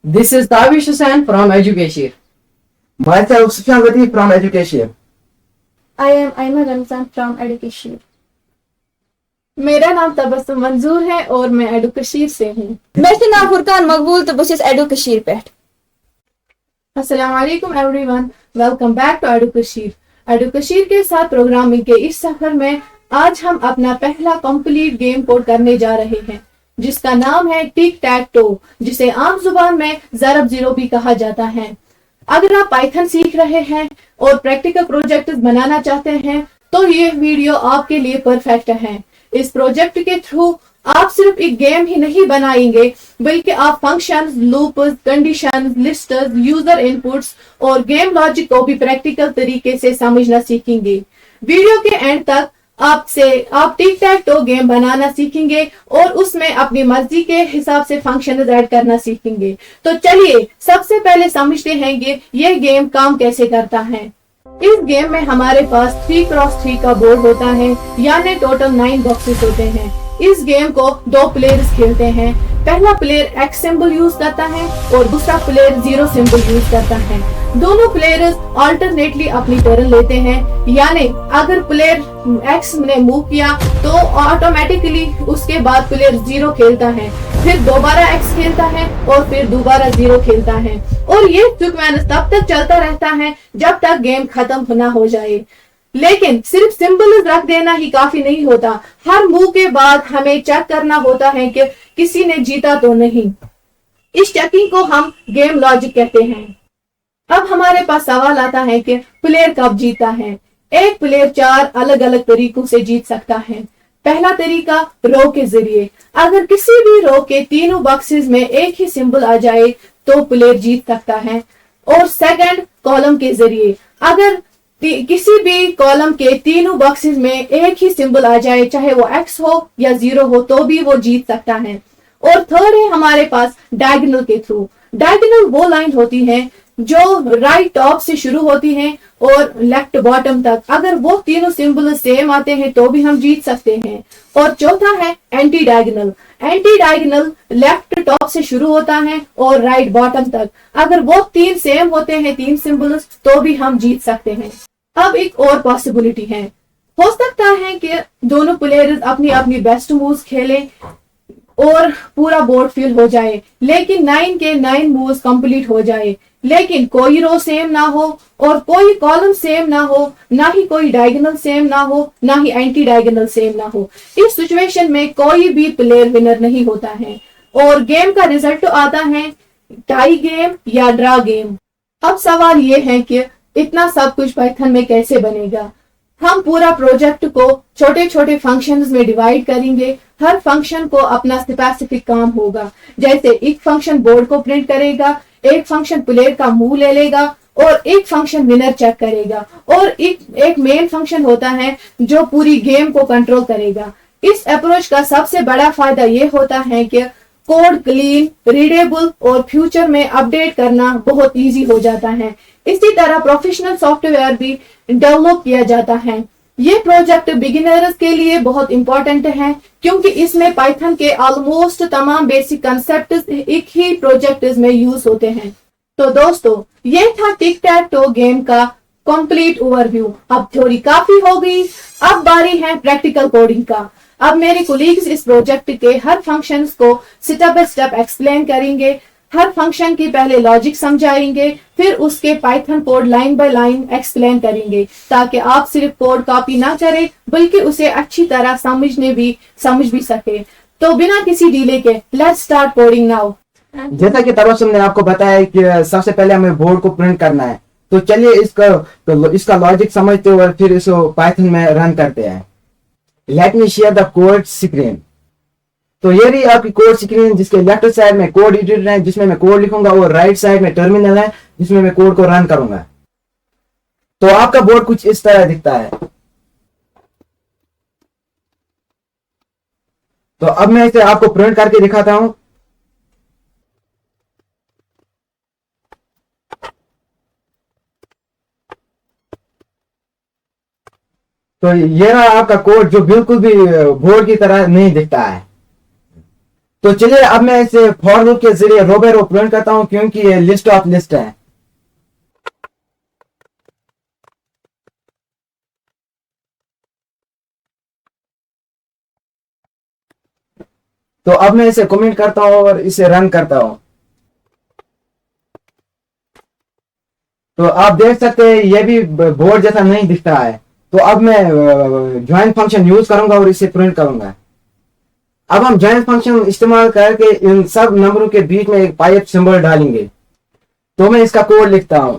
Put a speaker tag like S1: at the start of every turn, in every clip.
S1: This is Tavish Hussain from Education.
S2: Myself, Sufyan Latif from Education.
S3: I am Aima Ramzan from Education.
S4: मेरा नाम तबस्सुम मंजूर है और मैं एडुकशीर से हूँ।
S3: मैं नाम फुरकान मकबूल तो बस एडुकशीर पे।
S4: अस्सलाम वालेकुम एवरीवन, वेलकम बैक टू एडुकशीर। एडुकशीर के साथ प्रोग्रामिंग के इस सफर में आज हम अपना पहला कंप्लीट गेम कोड करने जा रहे हैं, जिसका नाम है टिक टैक टो, जिसे आम जुबान में ज़रब ज़ीरो भी कहा जाता है। अगर आप पाइथन सीख रहे हैं और प्रैक्टिकल प्रोजेक्ट बनाना चाहते हैं तो ये वीडियो आपके लिए परफेक्ट है। इस प्रोजेक्ट के थ्रू आप सिर्फ एक गेम ही नहीं बनाएंगे, बल्कि आप functions, loops, conditions, lists, user inputs और गेम लॉजिक को भी प्रैक्टिकल तरीके से समझना सीखेंगे। वीडियो के एंड तक आप टिक टैक टो गेम बनाना सीखेंगे और उसमें अपनी मर्जी के हिसाब से फंक्शन ऐड करना सीखेंगे। तो चलिए सबसे पहले समझते हैं कि ये गेम काम कैसे करता है। इस गेम में हमारे पास 3x3 का बोर्ड होता है, यानी टोटल 9 बॉक्सेस होते हैं। इस गेम को 2 प्लेयर्स खेलते हैं। पहला प्लेयर X सिंबल यूज करता है और दूसरा प्लेयर 0 सिंबल यूज करता है। दोनों प्लेयर्स अल्टरनेटली अपनी टर्न लेते हैं, यानी अगर प्लेयर X ने मूव किया तो ऑटोमेटिकली उसके बाद प्लेयर 0 खेलता है, फिर दोबारा X खेलता है और फिर दोबारा 0 खेलता है, और ये सीक्वेंस तब तक चलता रहता है जब तक गेम खत्म ना हो जाए। लेकिन सिर्फ सिंबल रख देना ही काफी नहीं होता। हर मूव के बाद हमें चेक करना होता है कि किसी ने जीता तो नहीं। इस चेकिंग को हम गेम लॉजिक कहते हैं। अब हमारे पास सवाल आता है कि प्लेयर कब जीता है। एक प्लेयर 4 अलग अलग तरीकों से जीत सकता है। पहला तरीका रो के जरिए। अगर किसी भी रो के तीनों बॉक्सेस में एक ही सिंबल आ जाए तो प्लेयर जीत सकता है। और सेकंड कॉलम के जरिए। अगर किसी भी कॉलम के तीनों बॉक्सेस में एक ही सिंबल आ जाए, चाहे वो X हो या 0 हो, तो भी वो जीत सकता है। और थर्ड है हमारे पास डायगोनल के थ्रू। डायगोनल वो लाइन होती है जो राइट टॉप से शुरू होती है और लेफ्ट बॉटम तक। अगर वो तीनों सिंबल सेम आते हैं तो भी हम जीत सकते हैं। और चौथा है anti diagonal. Anti diagonal left top से शुरू होता है और राइट बॉटम तक। अगर वो 3 सेम होते हैं, 3 सिंबल्स, तो भी हम जीत सकते हैं। अब एक और पॉसिबिलिटी है, हो सकता है कि दोनों प्लेयर्स अपनी अपनी बेस्ट मूव्स खेलें और पूरा बोर्ड फिल हो जाए, लेकिन 9 के 9 मूव्स कंप्लीट हो जाए, लेकिन कोई रो सेम ना हो और कोई कॉलम सेम ना हो, ना ही कोई डायगोनल सेम ना हो, ना ही एंटी डायगोनल सेम ना हो। इस सिचुएशन में कोई भी प्लेयर विनर नहीं होता है और गेम का रिजल्ट आता है टाई गेम या ड्रा गेम। अब सवाल ये है कि इतना सब कुछ पाइथन में कैसे बनेगा। हम पूरा प्रोजेक्ट को छोटे छोटे फंक्शंस में डिवाइड करेंगे। हर फंक्शन को अपना स्पेसिफिक काम होगा। जैसे एक फंक्शन बोर्ड को प्रिंट करेगा, एक फंक्शन प्लेयर का मुंह ले लेगा और एक फंक्शन विनर चेक करेगा, और एक मेन फंक्शन होता है जो पूरी गेम को कंट्रोल करेगा। इस अप्रोच का सबसे बड़ा फायदा ये होता है कि कोड क्लीन, रीडेबल और फ्यूचर में अपडेट करना बहुत इजी हो जाता है। इसी तरह प्रोफेशनल सॉफ्टवेयर भी डेवलप किया जाता है। ये प्रोजेक्ट बिगिनर्स के लिए बहुत इंपॉर्टेंट है, क्योंकि इसमें पाइथन के ऑलमोस्ट तमाम बेसिक कंसेप्ट एक ही प्रोजेक्ट में यूज होते हैं। तो दोस्तों, ये था टिक टैक टो गेम का कंप्लीट ओवरव्यू। अब थ्योरी काफी हो गई, अब बारी है प्रैक्टिकल कोडिंग का। अब मेरे कोलीग्स इस प्रोजेक्ट के हर फंक्शंस को स्टेप बाय स्टेप एक्सप्लेन करेंगे। हर फंक्शन की पहले लॉजिक समझाएंगे, फिर उसके Python code line by line explain करेंगे, ताकि आप सिर्फ कोड कॉपी ना करें बल्कि उसे अच्छी तरह समझ भी सके। तो बिना किसी डिले के लेट्स स्टार्ट कोडिंग नाउ।
S2: जैसा कि तबस्सुम ने आपको बताया कि सबसे पहले हमें बोर्ड को प्रिंट करना है, तो चलिए इसका लॉजिक समझते हुए फिर इसको पाइथन में रन करते हैं। Let me share the code screen. तो ये रही आपकी कोड स्क्रीन, जिसके लेफ्ट साइड में कोड एडिटर है जिसमें मैं कोड लिखूंगा, और राइट साइड में टर्मिनल है जिसमें मैं कोड को रन करूंगा। तो आपका बोर्ड कुछ इस तरह दिखता है। तो अब मैं इसे आपको प्रिंट करके दिखाता हूं। तो ये रहा आपका कोड, जो बिल्कुल भी बोर्ड की तरह नहीं दिखता है। तो तो चलिए अब मैं इसे फॉर लूप के जरिए रो बाय रो प्रिंट करता हूं, क्योंकि ये लिस्ट ऑफ लिस्ट है। तो अब मैं इसे कमेंट करता हूं और इसे रन करता हूं। तो आप देख सकते हैं ये भी बोर्ड जैसा नहीं दिखता है। तो अब मैं ज्वाइन फंक्शन यूज करूंगा और इसे प्रिंट करूंगा। अब हम ज्वाइन फंक्शन इस्तेमाल करके इन सब नंबरों के बीच में एक पाइप सिंबल डालेंगे। तो मैं इसका कोड लिखता हूं।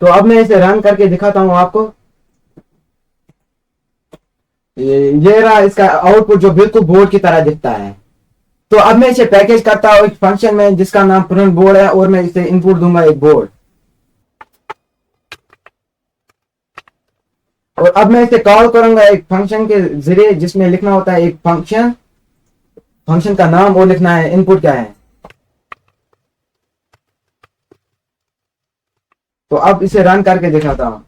S2: तो अब मैं इसे रन करके दिखाता हूं आपको। ये रहा इसका आउटपुट जो बिल्कुल बोर्ड की तरह दिखता है। तो अब मैं इसे पैकेज करता हूं एक फंक्शन में जिसका नाम प्रिंट बोर्ड है और मैं इसे इनपुट दूंगा एक बोर्ड। और अब मैं इसे कॉल करूंगा एक फंक्शन के जरिए जिसमें लिखना होता है एक फंक्शन का नाम और लिखना है इनपुट क्या है। तो अब इसे रन करके दिखाता हूं।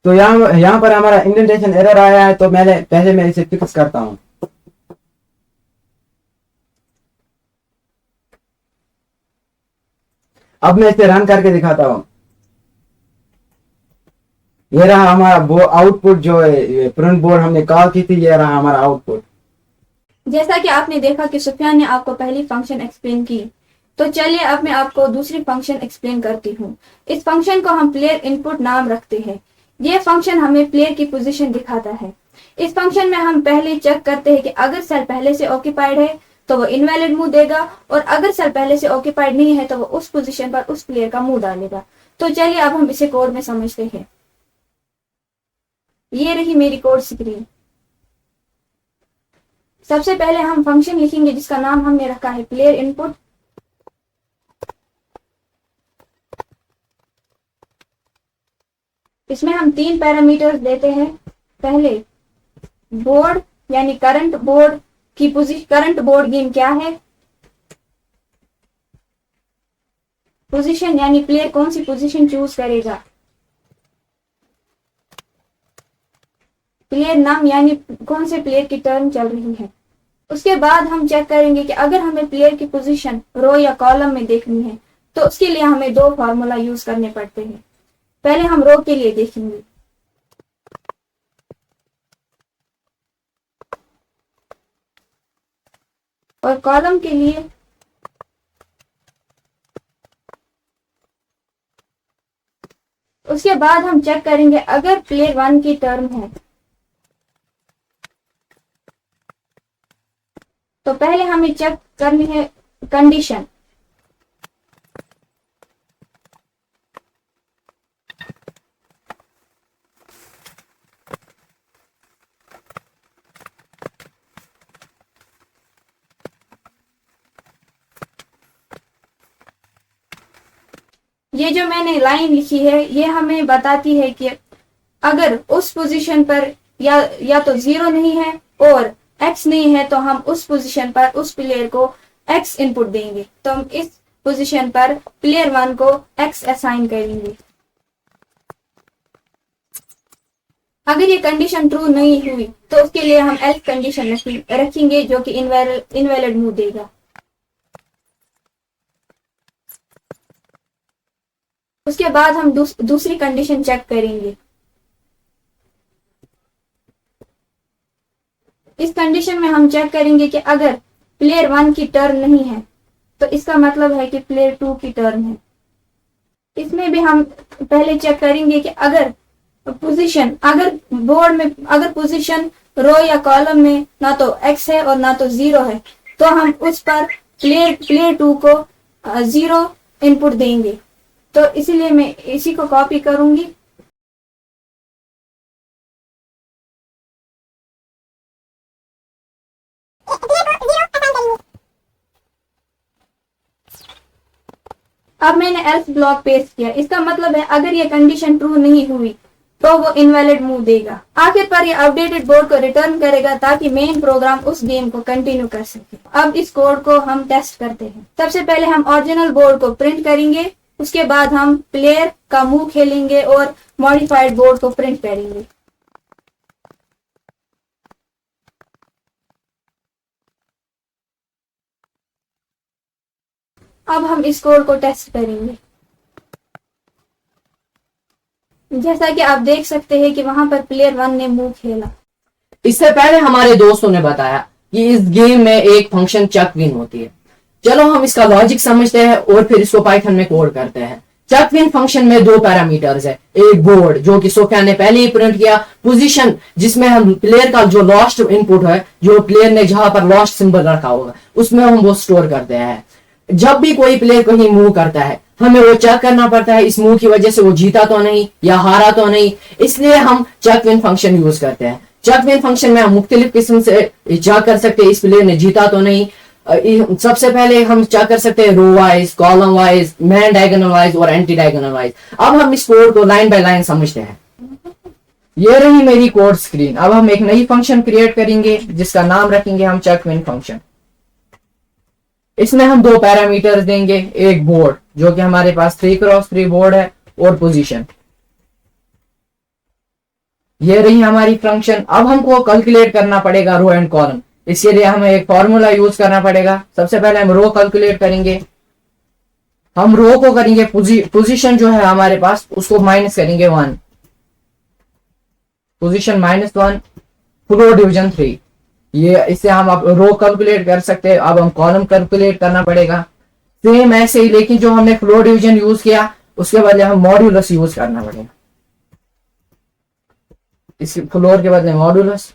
S2: तो यहां पर हमारा इंडेंटेशन एरर आया है, तो पहले मैं इसे फिक्स करता हूं। अब मैं इसे रन करके दिखाता हूं। ये रहा हमारा आउटपुट जो प्रिंट बोर्ड हमने कॉल की थी, ये रहा हमारा आउटपुट।
S3: जैसा कि आपने देखा कि सुफियान ने आपको पहली फंक्शन एक्सप्लेन की, तो चलिए अब मैं आपको दूसरी फंक्शन एक्सप्लेन करती हूँ। इस फंक्शन को हम प्लेयर इनपुट नाम रखते हैं। यह फंक्शन हमें प्लेयर की पोजीशन दिखाता है। इस फंक्शन में हम पहले चेक करते हैं कि अगर सेल पहले से ऑक्यूपाइड है तो वो इनवैलिड मूव देगा, और अगर सेल पहले से ऑक्यूपाइड नहीं है तो वो उस पोजीशन पर उस प्लेयर का मूव डालेगा। तो चलिए अब हम इसे कोड में समझते हैं। ये रही मेरी कोड स्क्रीन। सबसे पहले हम फंक्शन लिखेंगे जिसका नाम हमने रखा है प्लेयर इनपुट। इसमें हम 3 पैरामीटर्स देते हैं। पहले बोर्ड यानी करंट बोर्ड की पोजीशन, करंट बोर्ड गेम क्या है। पोजीशन यानी प्लेयर कौन सी पोजीशन चूज करेगा। प्लेयर नाम यानी कौन से प्लेयर की टर्न चल रही है। उसके बाद हम चेक करेंगे कि अगर हमें प्लेयर की पोजीशन रो या कॉलम में देखनी है तो उसके लिए हमें 2 फार्मूला यूज करने पड़ते हैं। पहले हम रो के लिए देखेंगे। और कॉलम के लिए उसके बाद हम चेक करेंगे अगर प्लेयर 1 की टर्न है तो पहले हमें चेक करनी है कंडीशन। ये जो मैंने लाइन लिखी है ये हमें बताती है कि अगर उस पोजीशन पर या तो 0 नहीं है और x नहीं है तो हम उस पोजीशन पर उस प्लेयर को x इनपुट देंगे। तो हम इस पोजीशन पर प्लेयर 1 को x असाइन करेंगे। अगर ये कंडीशन ट्रू नहीं हुई तो उसके लिए हम एल्स कंडीशन रखेंगे जो कि इनवैलिड मूव देगा। उसके बाद हम दूसरी कंडीशन चेक करेंगे। इस कंडीशन में हम चेक करेंगे कि अगर प्लेयर 1 की टर्न नहीं है तो इसका मतलब है कि प्लेयर 2 की टर्न है। इसमें भी हम पहले चेक करेंगे कि अगर पोजीशन, अगर बोर्ड में अगर पोजीशन रो या कॉलम में ना तो x है और ना तो 0 है तो हम उस पर प्लेयर 2 को 0 इनपुट देंगे। तो इसीलिए मैं इसी को कॉपी करूंगी। अब मैंने एल्स ब्लॉक पेस्ट किया। इसका मतलब है अगर ये कंडीशन ट्रू नहीं हुई तो वो इनवैलिड मूव देगा। आखिर पर ये अपडेटेड बोर्ड को रिटर्न करेगा ताकि मेन प्रोग्राम उस गेम को कंटिन्यू कर सके। अब इस कोड को हम टेस्ट करते हैं। सबसे पहले हम ओरिजिनल बोर्ड को प्रिंट करेंगे उसके बाद हम प्लेयर का मूव खेलेंगे और मॉडिफाइड बोर्ड को प्रिंट करेंगे। अब हम इस कोड को टेस्ट करेंगे। जैसा कि आप देख सकते हैं कि वहां पर प्लेयर 1 ने मूव खेला।
S1: इससे पहले हमारे दोस्तों ने बताया कि इस गेम में एक फंक्शन चक विन होती है। चलो हम इसका लॉजिक समझते हैं और फिर इसको पाइथन में कोड करते हैं। चक विन फंक्शन में दो पैरामीटर्स है, एक बोर्ड जो कि सोफियान ने पहले ही प्रिंट किया, पोजीशन जिसमें हम प्लेयर का जो लॉस्ट इनपुट है, जो प्लेयर ने जहां पर लॉस्ट सिंबल रखा होगा उसमें हम वो स्टोर करते हैं। जब भी कोई प्लेयर कहीं मूव करता है हमें वो चेक करना पड़ता है इस मूव की वजह से वो जीता तो नहीं या हारा तो नहीं, इसलिए हम चेक विन फंक्शन यूज करते हैं। चेक विन फंक्शन में हम मुख्तलिफ किस्म से चेक कर सकते हैं इस प्लेयर ने जीता तो नहीं। सबसे पहले हम चेक कर सकते हैं row wise, column wise, main diagonal wise और एंटी डायगोनल वाइज। अब हम इस कोड को लाइन बाय लाइन समझते हैं। ये रही मेरी कोड स्क्रीन। अब हम एक नई फंक्शन क्रिएट करेंगे जिसका नाम रखेंगे हम चेक विन फंक्शन। इसमें हम दो पैरामीटर्स देंगे, एक बोर्ड जो कि हमारे पास 3x3 बोर्ड है और पोजीशन। ये रही हमारी फंक्शन। अब हमको कैलकुलेट करना पड़ेगा रो एंड कॉलम। इसके लिए हमें एक फॉर्मूला यूज करना पड़ेगा। सबसे पहले हम रो कैलकुलेट करेंगे। हम रो को करेंगे पोजीशन जो है हमारे पास उसको माइनस करेंगे 1, पोजीशन -1, फ्लोर डिवीजन 3। ये इससे हम अब रो कैलकुलेट कर सकते हैं। अब हम कॉलम कैलकुलेट करना पड़ेगा सेम ऐसे ही, लेकिन जो हमने फ्लोर डिवीजन यूज किया उसके बदले हम मॉड्यूलस यूज करना पड़ेगा। इस फ्लोर के बदले मॉड्यूलस।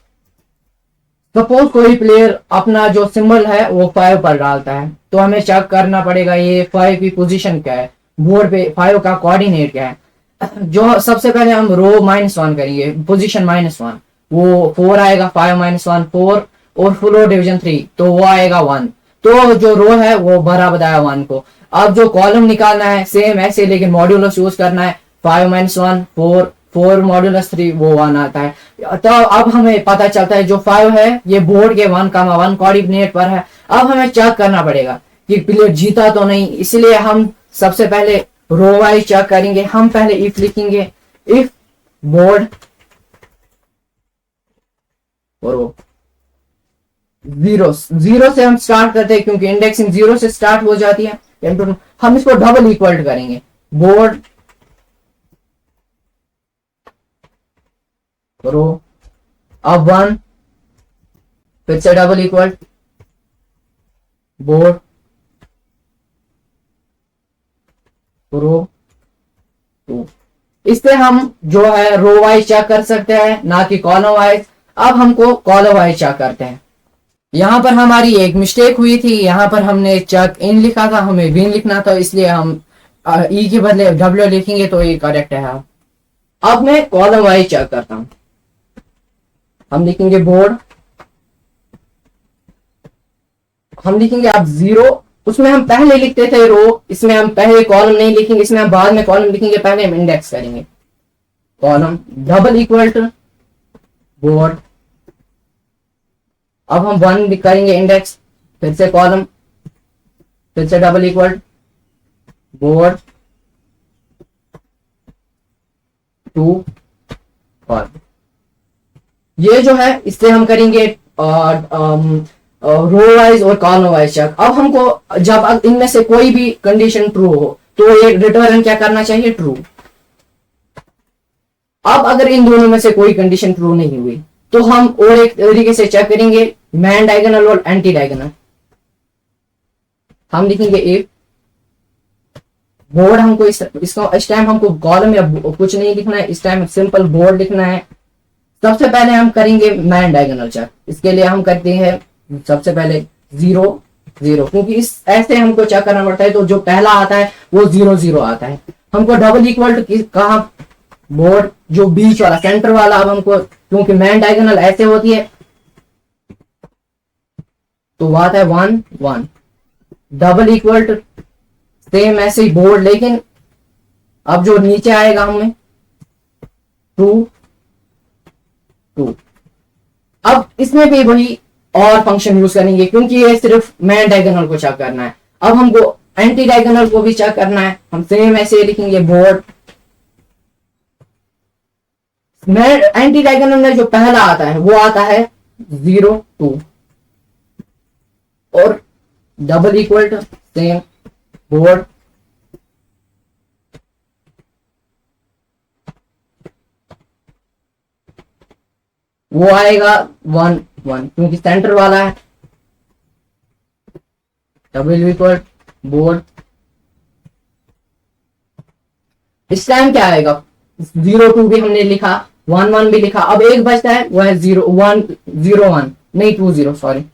S1: सपोज कोई प्लेयर अपना जो सिंबल है वो 5 पर डालता है तो हमें चेक करना पड़ेगा ये 5 की पोजीशन क्या है, बोर्ड पे 5 का कोऑर्डिनेट क्या है। जो सबसे पहले हम रो -1 करेंगे, पोजीशन -1, वो 4 आएगा, 5 -1 4 और फ्लोर डिवीजन 3 तो वो आएगा 1। तो जो रो है वो बराबर आया 1 को। अब जो कॉलम निकालना है सेम ऐसे लेकिन मॉड्यूलस यूज करना है, 5 -1 4 मॉड्यूलस 3 वो 1 आता है। तो अब हमें पता चलता है जो 5 है ये बोर्ड के 1,1 कोऑर्डिनेट पर है। अब हमें चेक करना पड़ेगा कि प्लेयर जीता तो नहीं, इसलिए हम सबसे पहले रो वाइज चेक करेंगे। हम पहले इफ लिखेंगे, इफ बोर्ड और 0 से हम स्टार्ट करते हैं क्योंकि इंडेक्सिंग 0 से स्टार्ट हो जाती है। हम इसको डबल इक्वल करेंगे, बोर्ड रो, अब 1, फिर से डबल इक्वल बोर्ड रो 2। इससे हम जो है रो वाइज चेक कर सकते हैं ना कि कॉलम वाइज। अब हमको कॉलम वाइज चेक करते हैं। यहां पर हमारी एक मिस्टेक हुई थी, यहां पर हमने चेक इन लिखा था, हमें विन लिखना था, इसलिए हम ई के बदले डब्ल्यू लिखेंगे तो ये करेक्ट है। अब मैं कॉलम वाइज चेक करता हूं। हम लिखेंगे बोर्ड, हम लिखेंगे अब 0। उसमें हम पहले लिखते थे रो, इसमें हम पहले कॉलम नहीं लिखेंगे, इसमें हम बाद में कॉलम लिखेंगे, पहले हम इंडेक्स करेंगे। Column double equal to board, अब हम 1 करेंगे इंडेक्स, फिर से कॉलम, फिर से डबल इक्वल बोर्ड 2 कॉलम। ये जो है इससे हम करेंगे रो वाइज और कॉलम वाइज चेक। अब हमको जब इनमें से कोई भी कंडीशन ट्रू हो तो ये रिटर्न क्या करना चाहिए, ट्रू। अब अगर इन दोनों में से कोई कंडीशन ट्रू नहीं हुई तो हम और एक तरीके से चेक करेंगे, मैन डायगोनल और एंटी डायगोनल। हम लिखेंगे इफ बोर्ड, हमको इस टाइम हमको कॉलम या कुछ नहीं लिखना है, इस टाइम सिंपल बोर्ड लिखना है। सबसे पहले हम करेंगे मैन डायगोनल चेक। इसके लिए हम करते हैं सबसे पहले 0 0, क्योंकि इस ऐसे हमको चेक करना पड़ता है तो जो पहला आता है वो 0 0 आता है। हमको डबल इक्वल टू कहा, बोर्ड जो बीच वाला सेंटर वाला। अब हमको क्योंकि मैन डायगोनल ऐसे होती है तो वो आता है 1 1, डबल इक्वल टू सेम ऐसे ही बोर्ड, लेकिन अब जो नीचे आएगा हमें 2 2। अब इसमें भी वही और फंक्शन यूज करेंगे क्योंकि ये सिर्फ मैन डायगोनल को चेक करना है। अब हमको एंटी डायगोनल को भी चेक करना है, हम सेम ऐसे लिखेंगे बोर्ड में। एंटी डायगोनल में जो पहला आता है वो आता है 0 2 और double equal to same board वो आएगा 1 1 क्योंकि सेंटर वाला है। डबल इक्वल बोर्ड इस टाइम क्या आएगा 0 2 भी हमने लिखा, 1 1 भी लिखा, अब एक बचता है वो है 0 1 0 1 नहीं 2 0 सॉरी।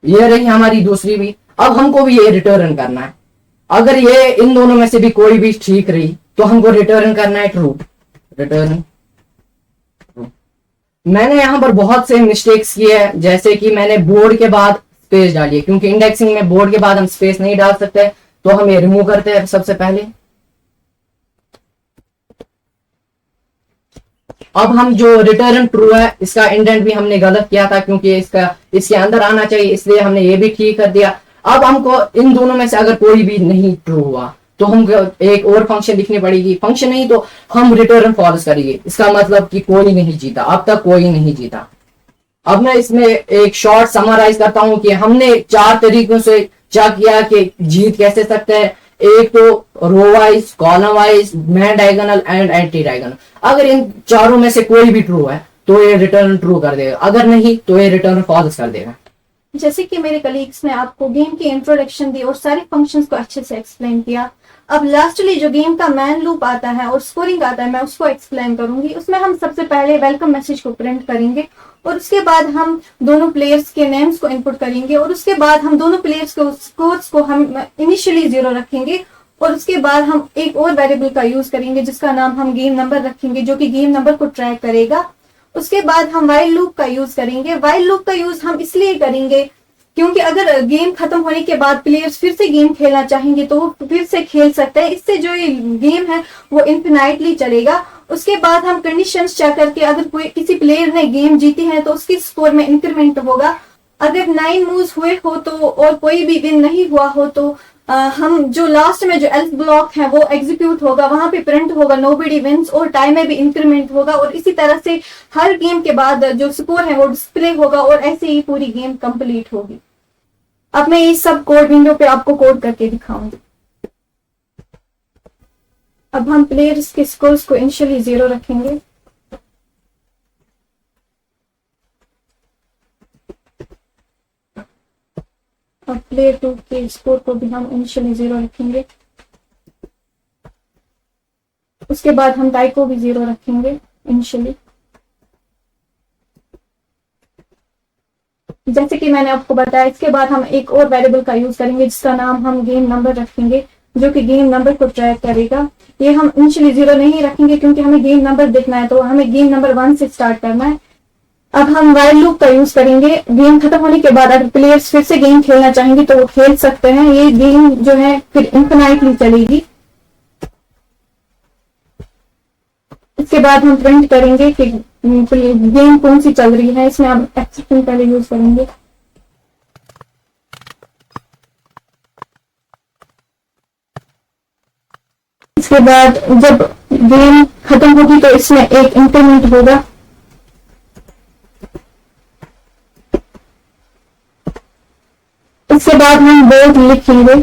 S1: ये रही हमारी दूसरी भी। अब हमको भी ये रिटर्न करना है। अगर ये इन दोनों में से भी कोई भी ठीक रही तो हमको रिटर्न करना है ट्रू। रिटर्न मैंने यहां पर बहुत से मिस्टेक्स किए हैं, जैसे कि मैंने बोर्ड के बाद स्पेस डाली है, क्योंकि इंडेक्सिंग में बोर्ड के बाद हम स्पेस नहीं डाल सकते, तो हम ये रिमूव करते हैं सबसे पहले। अब हम जो रिटर्न ट्रू है इसका इंडेंट भी हमने गलत किया था, क्योंकि इसके अंदर आना चाहिए, इसलिए हमने ये भी ठीक कर दिया। अब हमको इन दोनों में से अगर कोई भी नहीं ट्रू हुआ तो हम एक और फंक्शन लिखनी पड़ेगी। फंक्शन नहीं तो हम रिटर्न फॉल्स करेंगे, इसका मतलब कि कोई नहीं जीता, अब तक कोई नहीं जीता। अब मैं इसमें एक शॉर्ट समराइज करता हूं कि हमने 4 तरीकों से चेक किया कि जीत कैसे सकते हैं। एक तो row wise, column wise, main diagonal and anti diagonal. अगर इन चारों में से कोई भी ट्रू है तो ये रिटर्न ट्रू कर देगा, अगर नहीं तो ये रिटर्न फॉल्स कर देगा।
S3: जैसे कि मेरे कलीग्स ने आपको गेम की इंट्रोडक्शन दी और सारे फंक्शंस को अच्छे से एक्सप्लेन किया। अब लास्टली जो गेम का मैन लूप आता है और स्कोरिंग आता है मैं उसको एक्सप्लेन करूंगी। उसमें हम सबसे पहले वेलकम मैसेज को प्रिंट करेंगे और उसके बाद हम दोनों प्लेयर्स के नेम्स को इनपुट करेंगे और उसके बाद हम दोनों प्लेयर्स के स्कोर्स को हम इनिशियली 0 रखेंगे और उसके बाद हम एक और वेरिएबल का यूज करेंगे जिसका नाम हम गेम नंबर रखेंगे, जो कि गेम नंबर को ट्रैक करेगा। उसके बाद हम वाइल लूप का यूज करेंगे। वाइल लूप का यूज हम इसलिए करेंगे क्योंकि अगर गेम खत्म होने के बाद प्लेयर्स फिर से गेम खेलना चाहेंगे तो वो फिर से खेल सकते हैं। इससे जो ये गेम है वो इन्फिनाइटली चलेगा। उसके बाद हम कंडीशंस चेक करके अगर कोई किसी प्लेयर ने गेम जीती है तो उसकी स्कोर में इंक्रीमेंट होगा। अगर 9 मूव्स हुए हो तो और कोई भी विन नहीं हुआ हो तो हम जो लास्ट में जो एल्स ब्लॉक है वो एग्जीक्यूट होगा, वहां पे प्रिंट होगा नोबडी विंस और टाइम में भी इंक्रीमेंट होगा और इसी तरह से हर गेम के बाद जो स्कोर है वो डिस्प्ले होगा और ऐसे ही पूरी गेम कंप्लीट होगी। अब मैं ये सब कोड विंडो पे आपको कोड करके दिखाऊंगी। अब हम प्लेयर्स के स्कोर्स को इनिशियली 0 रखेंगे। अब प्लेयर 2 के स्कोर को भी हम इनिशियली 0 रखेंगे। उसके बाद हम टाई को भी 0 रखेंगे इनिशियली। जैसे कि मैंने आपको बताया, इसके बाद हम एक और वेरिएबल का यूज करेंगे जिसका नाम हम गेम नंबर रखेंगे, जो कि गेम नंबर को ट्रैक करेगा। ये हम इनिशियली 0 नहीं रखेंगे क्योंकि हमें गेम नंबर देखना है, तो हमें गेम नंबर 1 से स्टार्ट करना है। अब हम वाइल लूप का यूज करेंगे। गेम खत्म होने के बाद अगर प्लेयर्स फिर से गेम खेलना चाहेंगे तो वो खेल सकते हैं। ये गेम जो है फिर इन्फिनाइटली चलेगी। इसके बाद हम प्रिंट करेंगे कि गेम कौन सी चल रही है। इसमें हम एक्सेप्शन पहले यूज करेंगे। इसके बाद जब गेम खत्म होगी तो इसमें एक इंक्रीमेंट होगा। इसके बाद हम बोर्ड लिखेंगे।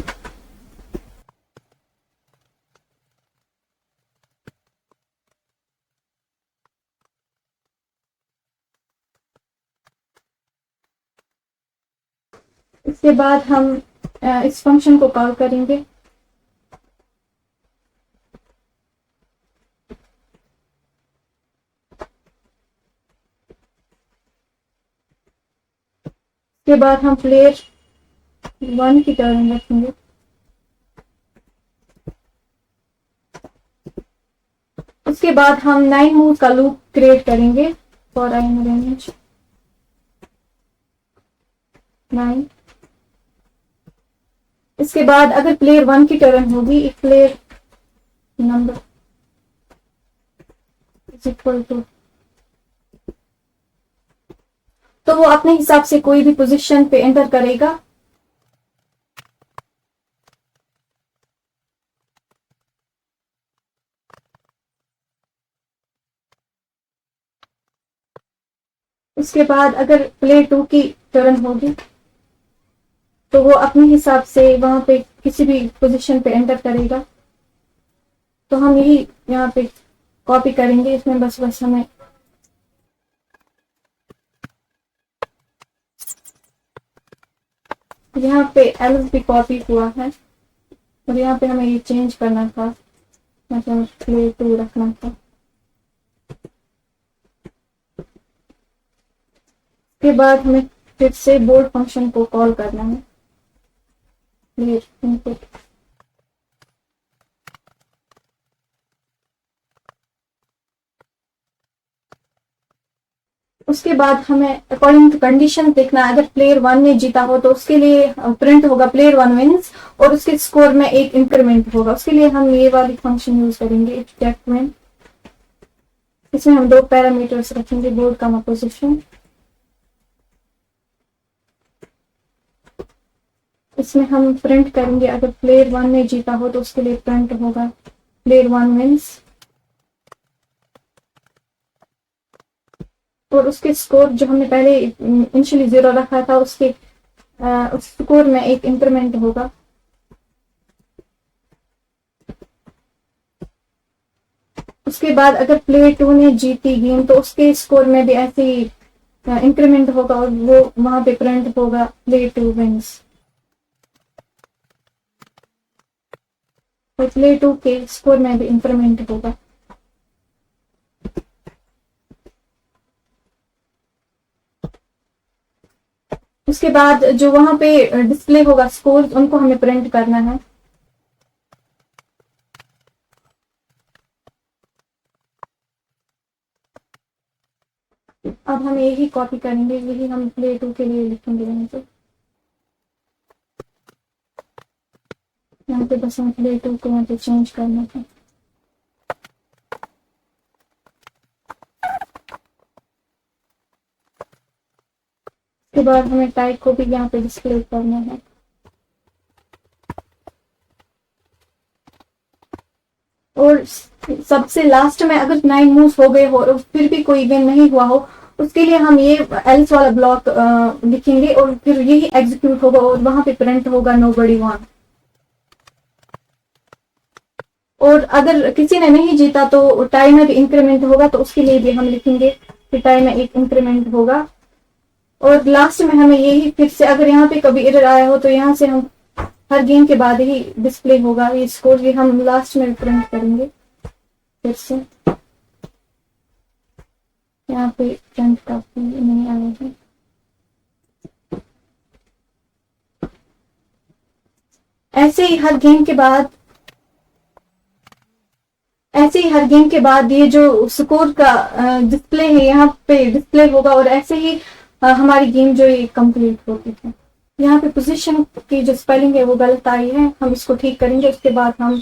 S3: इसके बाद हम इस फंक्शन को कॉल करेंगे। इसके बाद हम प्लेयर 1 की टर्न रखेंगे। उसके बाद हम 9 मूव का लूप क्रिएट करेंगे फॉर आई इन रेंज 9। इसके बाद अगर प्लेयर 1 की टर्न होगी, if player number is equal to, तो वो अपने हिसाब से कोई भी पोजीशन पे एंटर करेगा। उसके बाद अगर प्लेयर 2 की टर्न होगी तो वो अपने हिसाब से वहां पे किसी भी पोजीशन पे एंटर करेगा। तो हम यही यहाँ पे कॉपी करेंगे, इसमें बस हमें यहाँ पे एल भी कॉपी हुआ है और यहाँ पे हमें ये चेंज करना था, मतलब प्ले 2 रखना था। उसके बाद हमें फिर से बोर्ड फंक्शन को कॉल करना है, प्लेयर इनपुट। उसके बाद हमें अकॉर्डिंग टू कंडीशन देखना है, अगर प्लेयर 1 ने जीता हो तो उसके लिए प्रिंट होगा प्लेयर 1 विंस और उसके स्कोर में एक इंक्रीमेंट होगा। उसके लिए हम ये वाली फंक्शन यूज करेंगे, इफ चेक विन। इसमें हम 2 पैरामीटर्स रखेंगे, बोर्ड का पोजीशन। इसमें हम प्रिंट करेंगे अगर प्लेयर 1 ने जीता हो तो उसके लिए प्रिंट होगा प्लेयर 1 विंस और उसके स्कोर जो हमने पहले इनिशियली 0 रखा था उसके उस स्कोर में एक इंक्रीमेंट होगा। उसके बाद अगर प्लेयर 2 ने जीती गेम तो उसके स्कोर में भी ऐसे ही इंक्रीमेंट होगा और वो वहां पे प्रिंट होगा प्लेयर 2 विंस। और प्लेयर 2 के स्कोर में भी इंक्रीमेंट होगा। उसके बाद जो वहां पे डिस्प्ले होगा स्कोर, उनको हमें प्रिंट करना है। अब हम यही कॉपी करेंगे, यही हम प्ले 2 के लिए लिखेंगे। यहाँ पे बस हम प्ले 2 को यहाँ पे चेंज करना था। उसके बाद हमें टाइप को भी यहाँ पे डिस्प्ले करना है। और सबसे लास्ट में अगर 9 मूव्स हो गए हो और फिर भी कोई विन नहीं हुआ हो, उसके लिए हम ये एल्स वाला ब्लॉक लिखेंगे और फिर यही एग्जीक्यूट होगा और वहां पे प्रिंट होगा नोबडी वन। और अगर किसी ने नहीं जीता तो टाई में भी इंक्रीमेंट होगा, तो उसके लिए भी हम लिखेंगे कि टाई में एक इंक्रीमेंट होगा। और लास्ट में हमें यही फिर से अगर यहाँ पे कभी एरर आया हो तो यहाँ से हम हर गेम के बाद ही डिस्प्ले होगा ये स्कोर, ये हम लास्ट में प्रिंट करेंगे। फिर से यहाँ पे प्रिंट का नहीं आया है। ऐसे ही हर गेम के बाद ये जो स्कोर का डिस्प्ले है यहाँ पे डिस्प्ले होगा और ऐसे ही हमारी गेम जो ये कंप्लीट होती है। यहाँ पे पोजीशन की जो स्पेलिंग है वो गलत आई है, हम इसको ठीक करेंगे। उसके बाद हम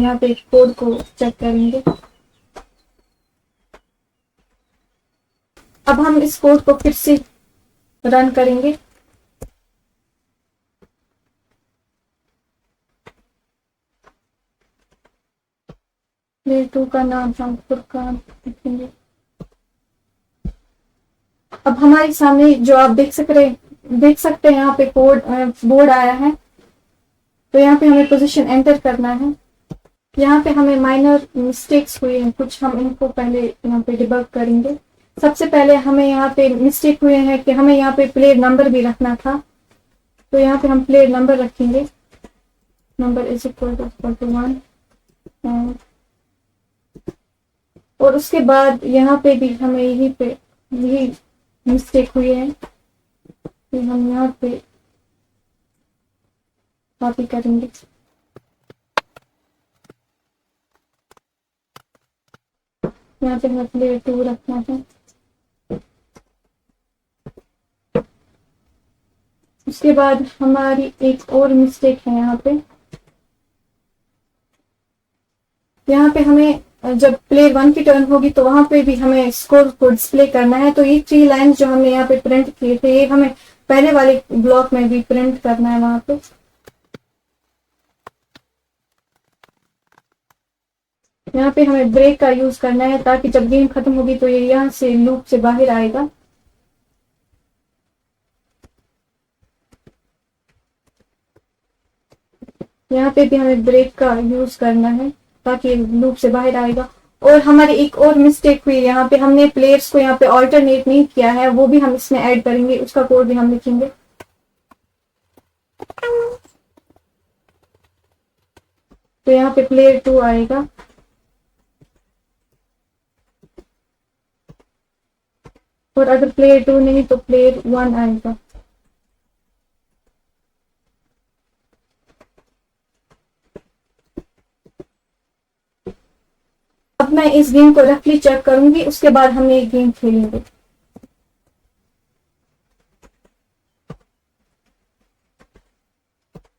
S3: यहाँ पे कोड को चेक करेंगे। अब हम इस कोड को फिर से रन करेंगे। प्लेयर 2 का नाम हम फुरकान लिखेंगे। अब हमारे सामने जो आप देख सकते हैं यहाँ पे कोड बोर्ड आया है। तो यहाँ पे हमें पोजीशन एंटर करना है। यहाँ पे हमें माइनर मिस्टेक्स हुए हैं कुछ, हम इनको पहले यहाँ पे डिबग करेंगे। सबसे पहले हमें यहाँ पे मिस्टेक हुए हैं कि हमें यहाँ पे प्लेयर नंबर भी रखना था। तो यहाँ पे हम प्लेयर नंबर रखेंगे, नंबर इज इक्वल टू 1। और उसके बाद यहाँ पे भी हमें यही मिस्टेक हुई है कि हम यहाँ पे कॉपी करेंगे। यहाँ पे हमें प्लेयर 2 रखना है। उसके बाद हमारी एक और मिस्टेक है यहाँ पे हमें जब प्लेयर 1 की टर्न होगी तो वहां पे भी हमें स्कोर को डिस्प्ले करना है। तो ये 3 लाइंस जो हमने यहाँ पे प्रिंट किए थे ये हमें पहले वाले ब्लॉक में भी प्रिंट करना है वहां पे। यहाँ पे हमें ब्रेक का यूज करना है ताकि जब गेम खत्म होगी तो ये यहाँ से लूप से बाहर आएगा। यहाँ पे भी हमें ब्रेक का यूज करना है ताकि लूप से बाहर आएगा। और हमारी एक और मिस्टेक हुई, यहाँ पे हमने प्लेयर्स को यहाँ पे ऑल्टरनेट नहीं किया है, वो भी हम इसमें ऐड करेंगे, उसका कोड भी हम लिखेंगे। तो यहाँ पे प्लेयर 2 आएगा और अगर प्लेयर 2 नहीं तो प्लेयर 1 आएगा। अब मैं इस गेम को रफली चेक करूंगी, उसके बाद हम ये गेम खेलेंगे।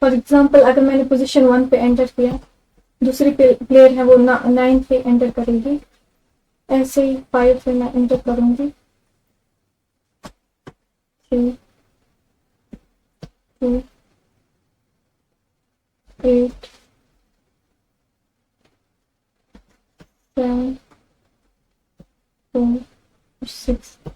S3: फॉर एग्जाम्पल अगर मैंने पोजीशन 1 पे एंटर किया, दूसरी प्लेयर है वो 9 पे एंटर करेगी, ऐसे ही 5 पे मैं एंटर करूंगी, 3 2 8 7 4 6।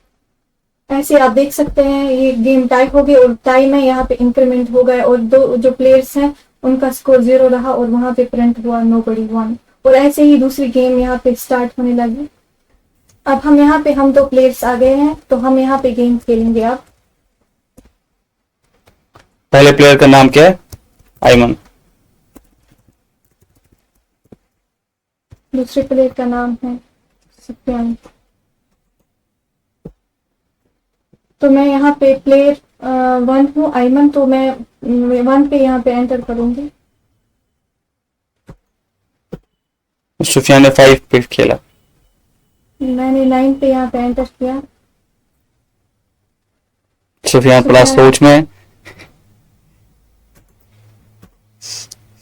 S3: ऐसे आप देख सकते हैं ये गेम टाई हो गई और टाई में यहाँ पे इंक्रीमेंट हो गए और दो जो प्लेयर्स हैं उनका स्कोर 0 रहा और वहां पे प्रिंट हुआ nobody won। और ऐसे ही दूसरी गेम यहाँ पे स्टार्ट होने लगी। अब हम यहाँ पे हम 2 प्लेयर्स आ गए हैं, तो हम यहाँ पे गेम खेलेंगे। अब
S5: पहले प्लेयर का नाम क्या है? आयमन।
S3: दूसरे प्लेयर का नाम है सुफियान। तो मैं यहाँ पे प्लेयर 1 हूँ आयमन, तो मैं 1 पे यहाँ पे एंटर करूंगी।
S5: सुफियान ने 5 पे खेला।
S3: मैंने 9 पे यहाँ पे एंटर किया।
S5: सुफियान प्लस सोच में है।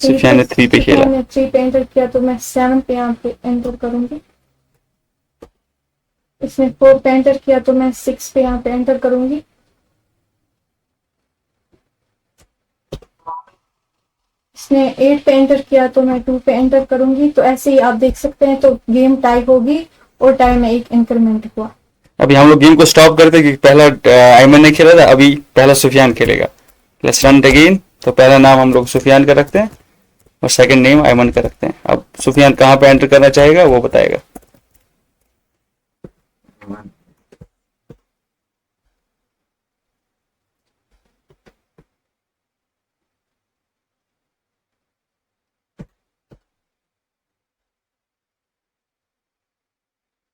S5: सुफियान ने 3 पे खेला।
S3: 3 पे एंटर किया, तो मैं 7 पे यहाँ पे एंटर करूंगी। इसने 4 पे एंटर किया, तो मैं 6 पे यहाँ पे एंटर करूंगी। इसने 8 पे एंटर किया, तो मैं 2 पे एंटर करूंगी। तो ऐसे ही आप देख सकते हैं, तो गेम टाई होगी और टाई में एक इंक्रीमेंट हुआ।
S5: अभी हम लोग गेम को स्टॉप करते हैं क्योंकि पहला आयमन ने खेला था, अभी पहला सुफियान खेलेगा। Let's run again. तो पहला नाम हम लोग सुफियान का रखते हैं और सेकंड नेम आयमन का रखते हैं। अब सुफियान कहाँ पे एंटर करना चाहेगा वो बताएगा।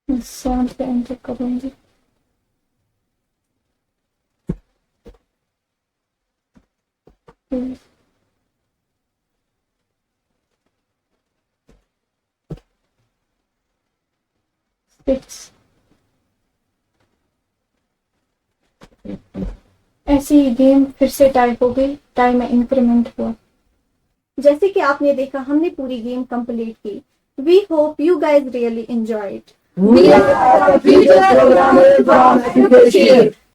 S3: मैं 7 पे एंटर करूंगी। ऐसी ही गेम फिर से टाइप हो गई, टाइम में इंक्रीमेंट हुआ। जैसे कि आपने देखा हमने पूरी गेम कंप्लीट की। We hope you guys really enjoy it.
S1: We are a future programmer from Education.